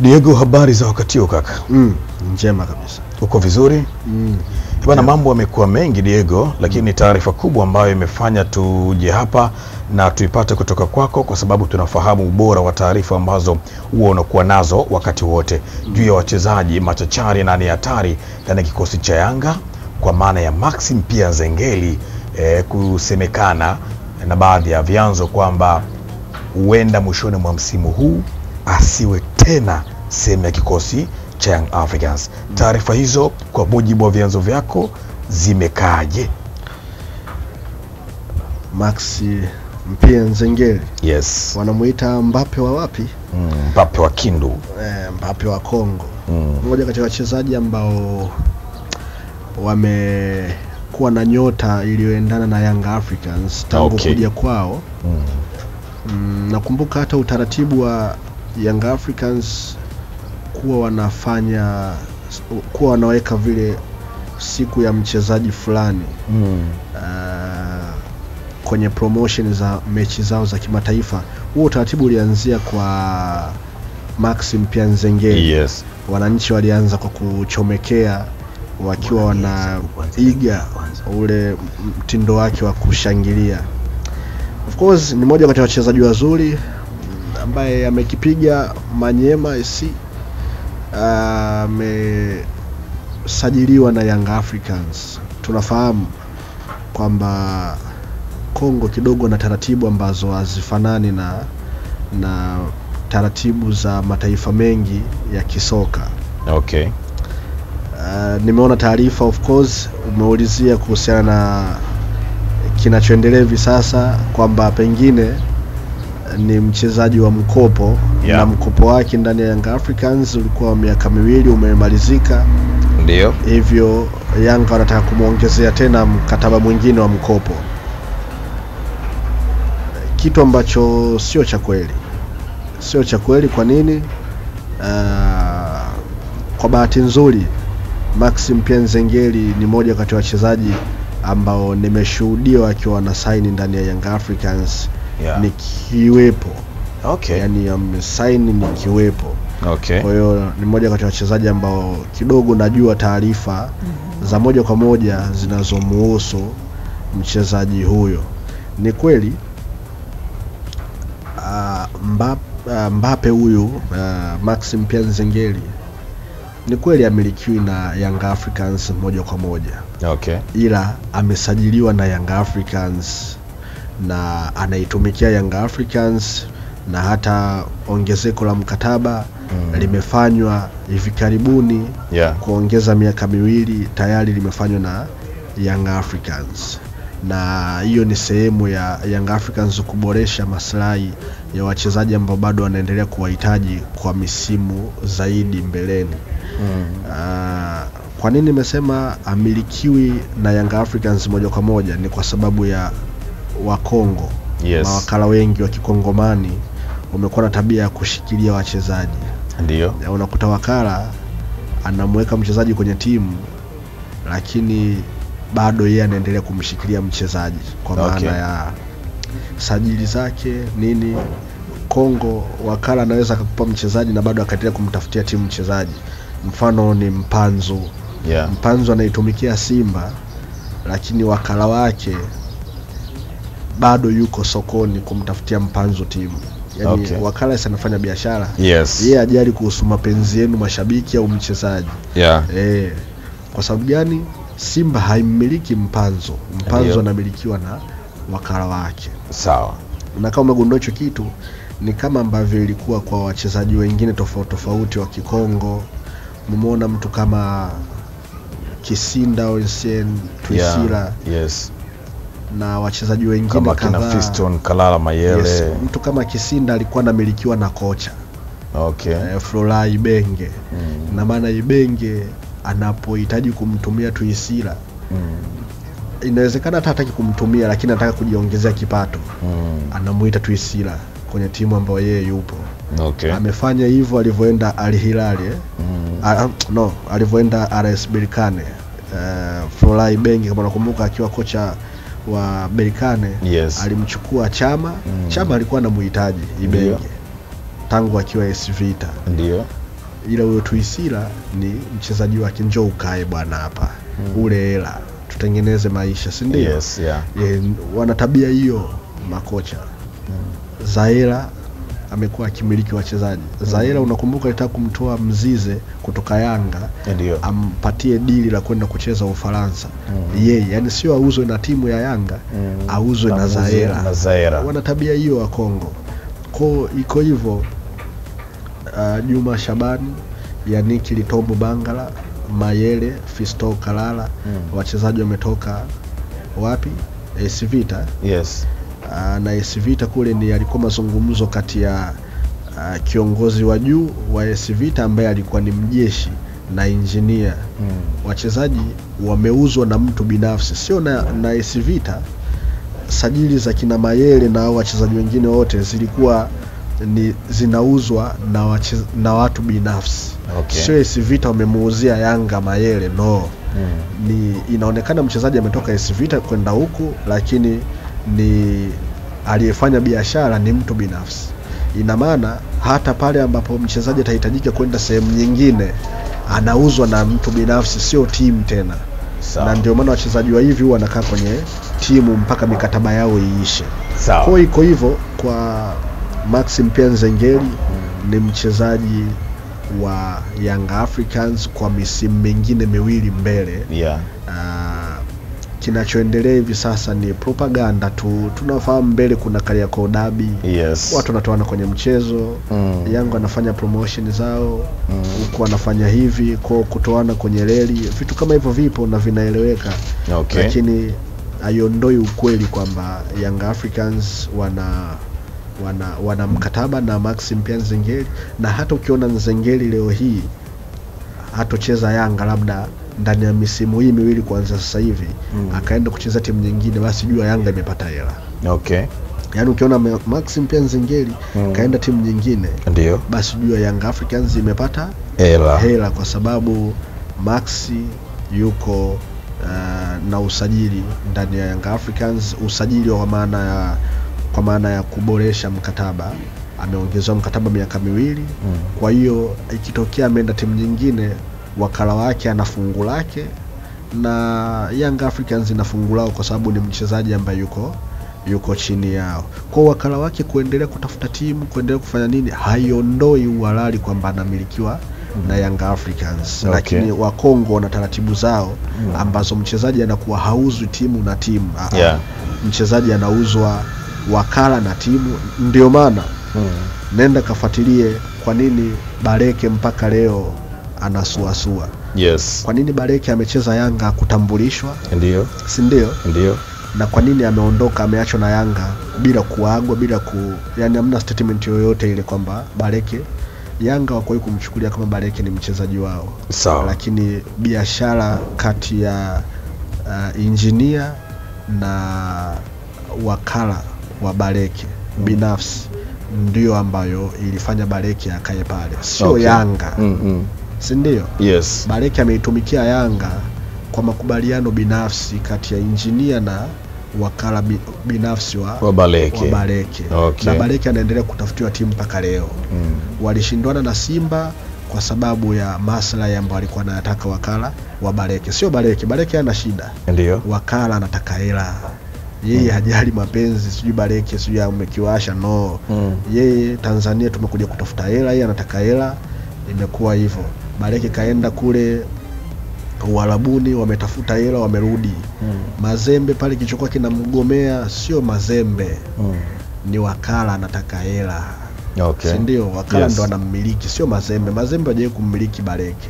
Diego, habari za wakati huu kaka? Njema kabisa. Uko vizuri? Bwana, mambo yamekuwa mengi Diego, lakini taarifa kubwa ambayo imefanya tuje hapa na tuipate kutoka kwako, kwa sababu tunafahamu ubora wa taarifa ambazo huwa unakuwa nazo wakati wote juu ya wachezaji machachari na ni hatari ndani kikosi cha Yanga, kwa maana ya Maxim pia Nzengeli kusemekana na baadhi ya vyanzo kwamba huenda mwishoni mwa msimu huu asiwe tena sehemu ya kikosi cha Young Africans. Taarifa hizo kwa mujibu wa vyanzo vyako zimekaaje? Maxi mpia Nzengeli. Yes. Wanamuita Mbappe wa wapi? Mbappe wa Kindu. Mbappe wa Kongo. Mmoja kati ya wachezaji ambao wamekuwa na nyota iliyoendana na Young Africans tangu kuja kwao. Nakumbuka hata utaratibu wa Young Africans kuwa wanaweka vile siku ya mchezaji fulani kwenye promotion za mechi zao za kimataifa. Huo utaratibu ulianzia kwa Maxim pia Nzengeli. Yes. Wananchi walianza kwa kuchomekea wakiwa wanaiga ule mtindo wake wa kushangilia. Of course ni mmoja kati ya wachezaji wazuri ambaye amekipiga Manyema SC, amesajiliwa na Young Africans. Tunafahamu kwamba Kongo kidogo na taratibu ambazo hazifanani na taratibu za mataifa mengi ya kisoka. Okay. Nimeona taarifa, of course umeulizia kuhusiana na kinachoendelea hivi sasa kwamba pengine ni mchezaji wa mkopo. Na mkopo wake ndani ya Young Africans ulikuwa miaka 2 umemalizika. Ndio. Hivyo Yanga wanataka kumuongezea tena mkataba mwingine wa mkopo, kitu ambacho sio cha kweli. Sio cha kweli. Kwa nini? Kwa bahati nzuri Maxim pia Nzengeli ni moja kati ya wachezaji ambao nimeshuhudia wakiwa na sign ndani ya Young Africans. Nikiwepo. Okay. Yani sign nikiwepo. Okay. Kwa hiyo ni moja kati ya wachezaji ambao kidogo najua taarifa za moja kwa moja zinazomuhusu mchezaji huyo. Ni kweli Mbappe huyu Maxim pia Nzengeli ni kweli amilikiwi na Young Africans moja kwa moja. Okay. Ila amesajiliwa na Young Africans na anaitumikia Young Africans, na hata ongezeko la mkataba limefanywa hivi karibuni. Kuongeza miaka 2 tayari limefanywa na Young Africans, na hiyo ni sehemu ya Young Africans kuboresha maslahi ya wachezaji ambao bado wanaendelea kuwahitaji kwa misimu zaidi mbeleni. Kwa nini nimesema amilikiwi na Young Africans moja kwa moja? Ni kwa sababu ya Wakongo. Mawakala wengi wa Kikongomani wamekuwa na tabia ya kushikilia wachezaji. Ndio. Unakuta wakala anamweka mchezaji kwenye timu, lakini bado yeye anaendelea kumshikilia mchezaji kwa maana ya sajili zake nini. Kongo wakala anaweza kukupa mchezaji na bado akaendelea kumtafutia timu mchezaji. Mfano ni Mpanzu. Mpanzu anaitumikia Simba, lakini wakala wake bado yuko sokoni kumtafutia Mpanzu timu. Yani wakala sana anafanya biashara. Yeye ajali kuhusu mapenzi yenu mashabiki au mchezaji. Kwa sababu gani? Simba haimiliki Mpanzu. Mpanzu anamilikiwa na wakala wake. Sawa. Na kama umegundua hicho kitu, ni kama ambavyo ilikuwa kwa wachezaji wengine tofauti wa Kikongo. Mumeona mtu kama Kisinda Olsen, Twisila. Na wachezaji wengine kama kina Fiston Kalala Mayele. Mtu kama Kisinda alikuwa anamilikiwa na kocha. Flora Ibenge. Na maana Ibenge anapohitaji kumtumia Twisila, inawezekana hata hataki kumtumia, lakini anataka kujiongezea kipato. Anamuita Twisila kwenye timu ambayo yeye yupo. Amefanya hivyo alivyoenda Al Hilal. Alivyoenda RS Berkane. Flora Ibenge kama nakumbuka akiwa kocha wa Berkane, alimchukua Chama. Chama alikuwa anamuhitaji Ibenge tangu akiwa AS Vita. Ndio. ila huyo Tuisila ni mchezaji wake, njoo ukae bwana hapa ule hela tutengeneze maisha, si ndio? Yes, yeah. Wana tabia hiyo makocha. Zaela amekuwa akimiliki wachezaji. Zaela unakumbuka alitaka kumtoa Mzize kutoka Yanga, ndio ampatie dili la kwenda kucheza Ufaransa. Yeye yani sio auzwe na timu ya Yanga, auzwe na Zaela. Wana tabia hiyo wa Kongo. Kwa iko hivyo. Juma Shabani, Yannick Litombo Bangala, Mayele, Fisto Kalala, wachezaji wametoka wapi? AS Vita. Yes. Na AS Vita kule ni alikuwa mazungumzo kati ya kiongozi wa juu wa AS Vita ambaye alikuwa ni mjeshi na engineer. Wachezaji wameuzwa na mtu binafsi, sio na AS Vita. Sajili za kina Mayele na wachezaji wengine wote zilikuwa ni zinauzwa na watu binafsi. Okay. Sio AS Vita wamemuuzia Yanga Mayele, no. Ni inaonekana mchezaji ametoka AS Vita kwenda huku, lakini ni aliyefanya biashara ni mtu binafsi. Ina maana hata pale ambapo mchezaji atahitajika kwenda sehemu nyingine anauzwa na mtu binafsi, sio timu tena. Na ndio maana wachezaji wa hivi wanakaa kwenye timu mpaka mikataba yao iishe. Kwa iko hivyo kwa Maxim Pia Nzengeli. Ni mchezaji wa Young Africans kwa misimu mingine miwili mbele. Kinachoendelea hivi sasa ni propaganda tu. Tunafahamu mbele kuna Kariakoo Derby. Yes. Watu wanatoana kwenye mchezo. Yanga anafanya promotion zao, huko anafanya hivi, kwa kutoana kwenye reli. Vitu kama hivyo vipo na vinaeleweka. Okay. Lakini haiondoi ukweli kwamba Young Africans wana mkataba na Maxim Pia Nzengeli. Na hata ukiona Nzengeli leo hii hatocheza Yanga labda ndani ya misimu hii miwili kuanza sasa hivi, akaenda kucheza timu nyingine, basi jua Yanga imepata hela. Okay. Yaani ukiona Maxim Pia Nzengeli kaenda timu nyingine, ndio basi jua Young Africans imepata hela kwa sababu Maxi yuko na usajili ndani ya Young Africans, usajili kwa maana ya kuboresha mkataba. Ameongezewa mkataba miaka miwili. Kwa hiyo ikitokea ameenda timu nyingine, wakala wake ana fungu lake na Young Africans ina fungu lao, kwa sababu ni mchezaji ambaye yuko chini yao. Kwa wakala wake kuendelea kutafuta timu, kuendelea kufanya nini, haiondoi uhalali kwamba anamilikiwa na Young Africans. Okay. Lakini wa Kongo wana taratibu zao ambazo mchezaji anakuwa hauzwi timu na timu. Mchezaji anauzwa wakala na timu. Ndio maana nenda kafuatilie kwa nini Bareke mpaka leo anasuasua. Yes. Kwa nini Bareke amecheza Yanga kutambulishwa? Ndio. Si ndio? Ndio. Na kwa nini ameondoka, ameachwa na Yanga bila kuagwa, yani hamna statement yoyote ile kwamba Bareke, Yanga wako kumchukulia kama Bareke ni mchezaji wao. Sawa. Lakini biashara kati ya engineer na wakala wa Bareke binafsi ndio ambayo ilifanya Bareke akae pale, sio Yanga. Si ndio? Yes. Bareke ameitumikia Yanga kwa makubaliano binafsi kati ya engineer na wakala binafsi wa Bareke. Okay. Na Bareke anaendelea kutafutiwa timu mpaka leo. Walishindwana na Simba kwa sababu ya maslahi ambayo alikuwa anataka wakala wa Bareke, sio Bareke. Bareke hana shida. Ndio. Wakala anataka hela. Yeye hajali mapenzi, sijui Bareke sijui amekiwasha, no. Yeye Tanzania tumekuja kutafuta hela, yeye anataka hela. Imekuwa hivyo. Bareke kaenda kule Uarabuni, wametafuta hela, wamerudi. Mazembe pale kichokuwa kinamgomea, sio Mazembe. Ni wakala anataka hela. Okay. Si ndio? Wakala ndo anammiliki, sio Mazembe. Mazembe hajawahi kummiliki Bareke.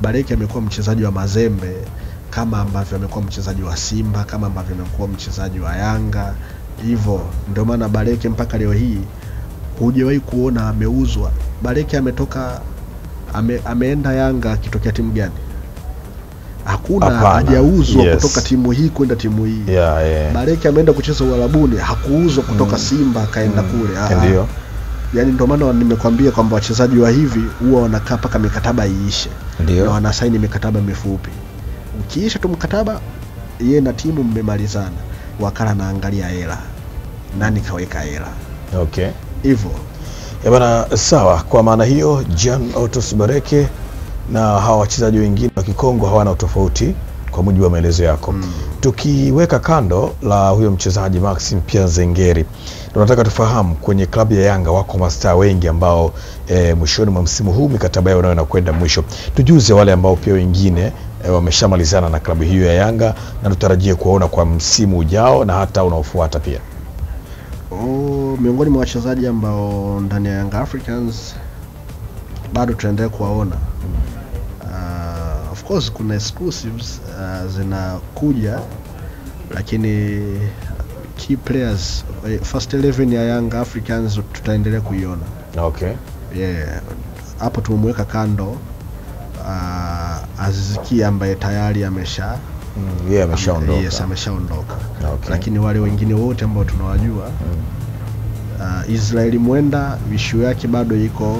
Bareke amekuwa mchezaji wa Mazembe kama ambavyo amekuwa mchezaji wa Simba, kama ambavyo amekuwa mchezaji wa Yanga. Hivyo ndio maana Bareke mpaka leo hii hujawahi kuona ameuzwa. Bareke ametoka ameenda Yanga akitokea timu gani? Hakuna, hajauzwa kutoka timu hii kwenda timu hii. Bareke ameenda kucheza Uarabuni, hakuuzwa kutoka Simba akaenda kule. Ndio. Yaani ndio maana nimekwambia kwamba wachezaji wa hivi huwa wanakaa paka mikataba iishe. Na wanasaini mikataba mifupi. Ukiisha tu mkataba, yeye na timu mmemalizana, wakala naangalia hela, nani kaweka hela. Okay. Hivyo Bana, sawa. Kwa maana hiyo Jean Otos Bareke na hawa wachezaji wengine wa Kikongo hawana tofauti kwa mujibu wa maelezo yako. Tukiweka kando la huyo mchezaji Maxim Pierre Zengeri, tunataka tufahamu kwenye klabu ya Yanga wako mastaa wengi ambao mwishoni mwa msimu huu mikataba yao inakwenda mwisho. Tujuze wale ambao pia wengine wameshamalizana na klabu hiyo ya Yanga na tutarajie kuwaona kwa msimu ujao na hata unaofuata pia. Miongoni mwa wachezaji ambao ndani ya Young Africans bado tunaendelea kuwaona. Of course kuna exclusives zinakuja, lakini key players first 11 ya Young Africans tutaendelea kuiona. Okay. Yeah. Hapo tumemweka kando Aziz Ki ambaye tayari ameshaondoka. Yes, ameshaondoka. Okay. Lakini wale wengine wote ambao tunawajua Israeli Mwenda issue yake bado iko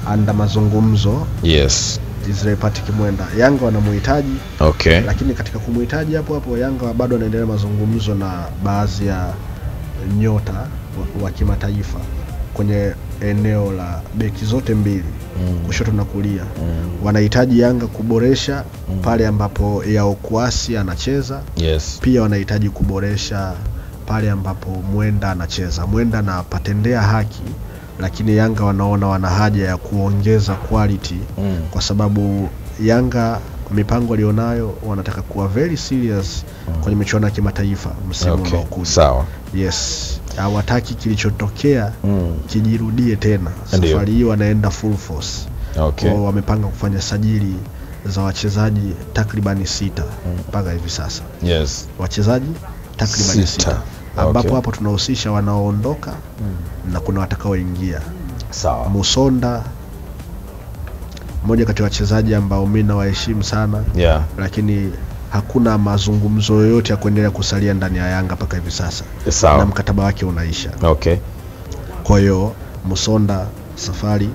anda mazungumzo. Yes. Israel Patrick Mwenda, Yanga wanamuhitaji. Okay. Lakini katika kumuhitaji hapo Yanga bado wanaendelea mazungumzo na baadhi ya nyota wa kimataifa kwenye eneo la beki zote mbili, kushoto na kulia. Wanahitaji Yanga kuboresha pale ambapo Yao Kwasi anacheza. Yes. Pia wanahitaji kuboresha pale ambapo Mwenda anacheza. Mwenda anapatendea haki, lakini Yanga wanaona wana haja ya kuongeza quality kwa sababu Yanga mipango alionayo wanataka kuwa very serious kwenye michuano ya kimataifa msimu unaokuja. Sawa. Yes. Hawataki kilichotokea kijirudie tena. Safari hii wanaenda full force. Okay. Wamepanga kufanya sajili za wachezaji takribani 6 mpaka hivi sasa. Yes. Wachezaji takribani 6. Ambapo hapo tunahusisha wanaoondoka na kuna watakaoingia. Sawa. Musonda mmoja kati ya wachezaji ambao mimi nawaheshimu sana. Yeah. Lakini hakuna mazungumzo yoyote ya kuendelea kusalia ndani ya Yanga mpaka hivi sasa. Sawa. Na mkataba wake unaisha. Okay. Kwa hiyo Musonda safari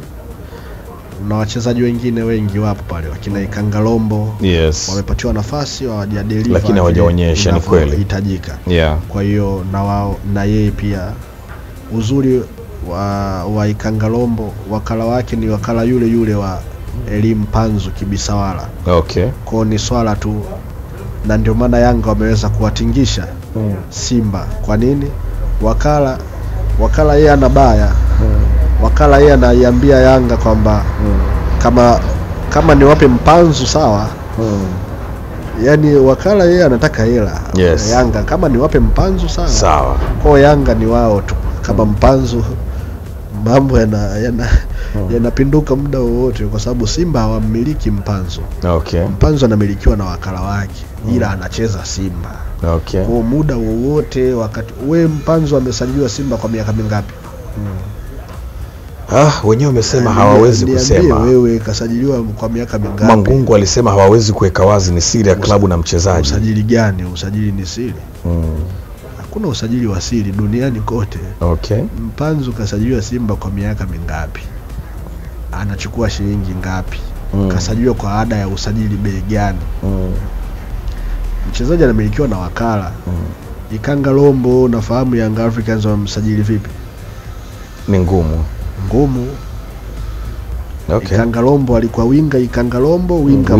na wachezaji wengine wengi wapo pale, wakina Ikangalombo. Yes. Wamepatiwa nafasi hawajadili, lakini hawajaonyesha ni kweli hitajika. Yeah. Kwa hiyo na wao na yeye pia uzuri wa Ikangalombo wakala wake ni wakala yule wa Elimu Panzu Kibisawala. Okay. Kwa ni swala tu, na ndio maana Yanga wameweza kuwatingisha Simba. Kwa nini? Wakala yeye anabaya. Wakala yeye anaiambia Yanga kwamba kama ni wape Mpanzu sawa. Yaani wakala yeye anataka hela. Yes. Yanga kama ni wape Mpanzu sawa. Sawa. Kwa Yanga ni wao tu. Kama Mpanzu mambo yanapinduka muda wowote, kwa sababu Simba hawamiliki Mpanzu. Okay. Mpanzu anamilikiwa na wakala wake, ila anacheza Simba. Okay. Kwa muda wowote, wakati Mpanzu amesajiliwa Simba kwa miaka mingapi? Wenyewe wamesema hawawezi kusema. Wewe kasajiliwa kwa miaka mingapi? Mangungu alisema hawawezi kuweka wazi, ni siri ya klabu na mchezaji. Usajili gani? Usajili ni siri. Hakuna usajili wa siri duniani kote. Okay. Mpanzu kasajiliwa Simba kwa miaka mingapi? Anachukua shilingi ngapi? Kasajiliwa kwa ada ya usajili bei gani? Mchezaji anamilikiwa na wakala. Ikangalombo nafahamu Young Africans wamsajili vipi? Ni ngumu. Okay. Ikangalombo alikuwa winga winga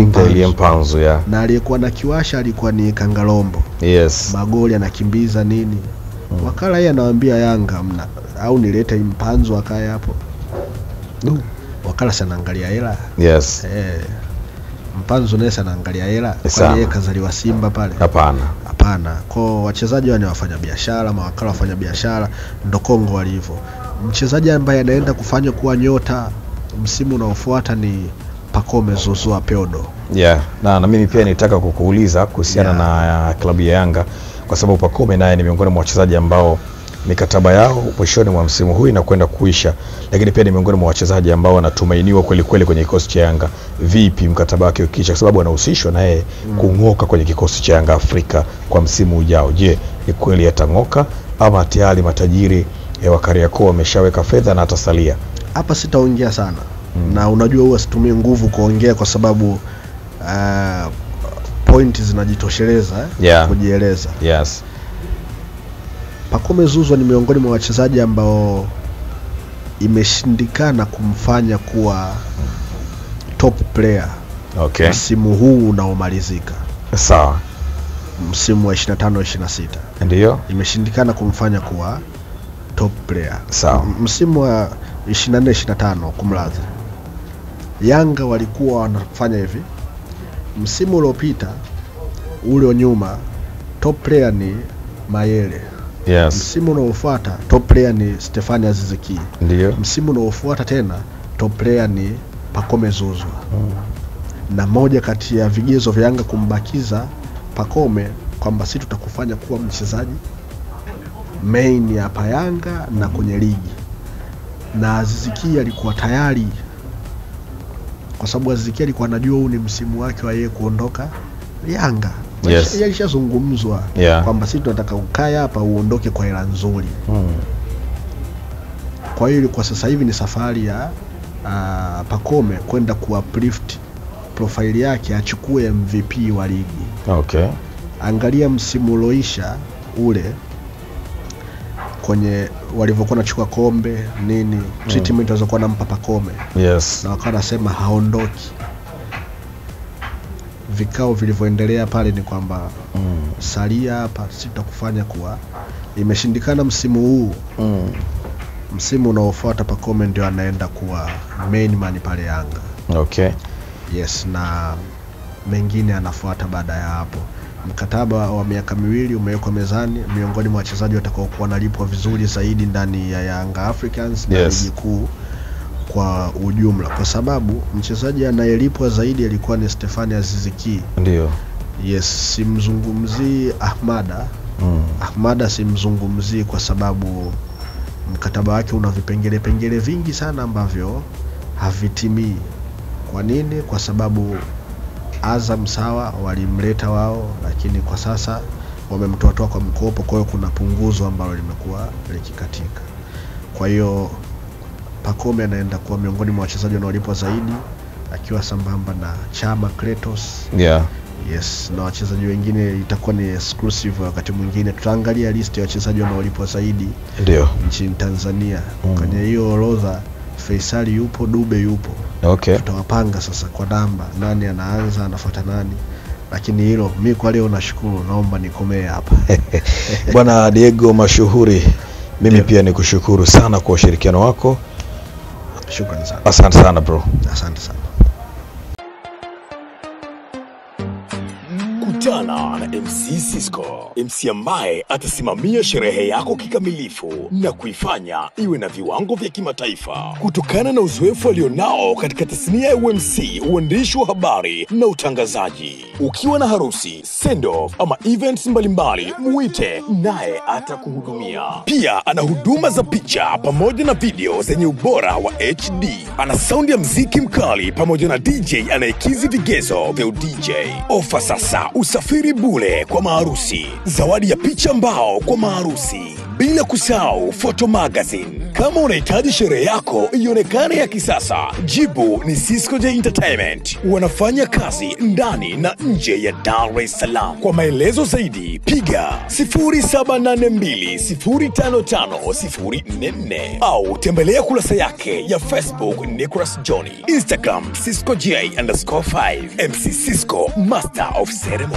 Mpanzu ya. Na aliyekuwa na kiwasha alikuwa ni Ikangalombo. Yes. Magoli anakimbiza nini? Wakala yeye anawaambia Yanga au nilete Mpanzu akae hapo. Wakala sana angalia hela. Yes. Mpanzu naye sana angalia hela. Kwa yeye kazaliwa Simba pale. Hapana. Kwa wachezaji wale wafanya biashara, mawakala wafanya biashara, ndo Kongo walivyo. Mchezaji ambaye anaenda kufanya kuwa nyota msimu unaofuata ni Pacome Zouzoua Peodo. Yeah. Na mimi pia nitaka kukuuliza kuhusiana na klabu ya Yanga, kwa sababu Pacome naye ni miongoni mwa wachezaji ambao mikataba yao mwishoni mwa msimu huu inakwenda kuisha, lakini pia ni miongoni mwa wachezaji ambao wanatumainiwa kweli kwenye kikosi cha Yanga. Vipi mkataba wake ukisha, kwa sababu anahusishwa naye kung'oka kwenye kikosi cha Yanga Afrika kwa msimu ujao? Je, ni kweli atang'oka ama tayari matajiri wa Kariakoo wameshaweka fedha na atasalia? Hapa sitaongea sana. Na unajua huwa situmii nguvu kuongea kwa sababu pointi zinajitosheleza kujieleza. Yes. Pacome Zouzoua ni miongoni mwa wachezaji ambao imeshindikana kumfanya kuwa top player. Okay. Msimu huu unaomalizika. Sawa. Msimu wa 25-26. Ndio. Imeshindikana kumfanya kuwa top player. Sawa. Msimu wa 24-25 kumradhi. Yanga walikuwa wanafanya hivi. Msimu uliopita ule nyuma top player ni Mayele. Yes. Msimu unaofuata top player ni Stefani Aziz Ki. Ndio. Msimu unaofuata tena top player ni Pacome Zouzoua. Na moja kati ya vigezo vya Yanga kumbakiza Pacome kwamba sisi tutakufanya kuwa mchezaji main hapa Yanga na kwenye ligi. Na Aziz Ki alikuwa tayari, kwa sababu Aziz Ki alikuwa anajua huu ni msimu wake wa yeye kuondoka Yanga. Yes. Yalishazungumzwa kwamba sisi tunataka ukae hapa uondoke kwa hela nzuri. Kwa hiyo kwa sasa hivi ni safari ya Pacome kwenda kuuplift profile yake, achukue MVP wa ligi. Okay. Angalia msimu ulioisha ule kwenye walivyokuwa nachukua kombe nini, treatment walizokuwa nampa Pacome. Yes. Na wakawa nasema haondoki. Vikao vilivyoendelea pale ni kwamba salia hapa, sitakufanya kuwa. Imeshindikana msimu huu. Msimu unaofuata Pacome ndio anaenda kuwa main man pale Yanga. Okay. Yes, na mengine anafuata baada ya hapo. Mkataba wa miaka 2 umewekwa mezani, miongoni mwa wachezaji watakaokuwa wanalipwa vizuri zaidi ndani ya Young Africans na ligi kuu kwa ujumla, kwa sababu mchezaji anayelipwa zaidi alikuwa ni Stefani Aziz Ki. Ndio. Yes, simzungumzii Ahmada. Ahmada simzungumzii kwa sababu mkataba wake una vipengele vingi sana ambavyo havitimii. Kwa nini? Kwa sababu Azam sawa walimleta wao, lakini kwa sasa wamemtoa kwa mkopo, kwa hiyo kuna punguzo ambalo limekuwa likikatika. Kwa hiyo Pacome anaenda kuwa miongoni mwa wachezaji wanaolipwa zaidi, akiwa sambamba na Chama Kratos. Yeah. Yes, na wachezaji wengine itakuwa ni exclusive. Wakati mwingine tutaangalia list ya wachezaji wanaolipwa zaidi ndio nchini Tanzania. Kwenye hiyo orodha Faisal yupo, Dube yupo. Okay. Tutawapanga sasa kwa namba, nani anaanza, anafuata nani. Lakini hilo mimi kwa leo nashukuru, naomba nikomee hapa. Bwana Diego Mashuhuri, mimi pia nikushukuru sana kwa ushirikiano wako. Shukrani sana. Asante sana bro. Asante sana. Kutana na MC Sisco, MC ambaye atasimamia sherehe yako kikamilifu na kuifanya iwe na viwango vya kimataifa. Kutokana na uzoefu alionao katika tasnia ya UMC, uandishi wa habari na utangazaji. Ukiwa na harusi, send-off ama events mbalimbali, muite naye atakuhudumia. Pia ana huduma za picha pamoja na video zenye ubora wa HD. Ana sound ya mziki mkali pamoja na DJ anayekizi vigezo vya DJ. Ofa sasa, usafiri bure kwa maharusi, zawadi ya picha mbao kwa maharusi, bila kusahau photo magazine. Kama unahitaji sherehe yako ionekane ya kisasa, jibu ni Sisco J Entertainment. Wanafanya kazi ndani na nje ya Dar es Salaam. Kwa maelezo zaidi piga 0782055044 au tembelea kurasa yake ya Facebook Nicholas Johnny, Instagram Sisco J_5. MC Sisco, Master of Ceremony.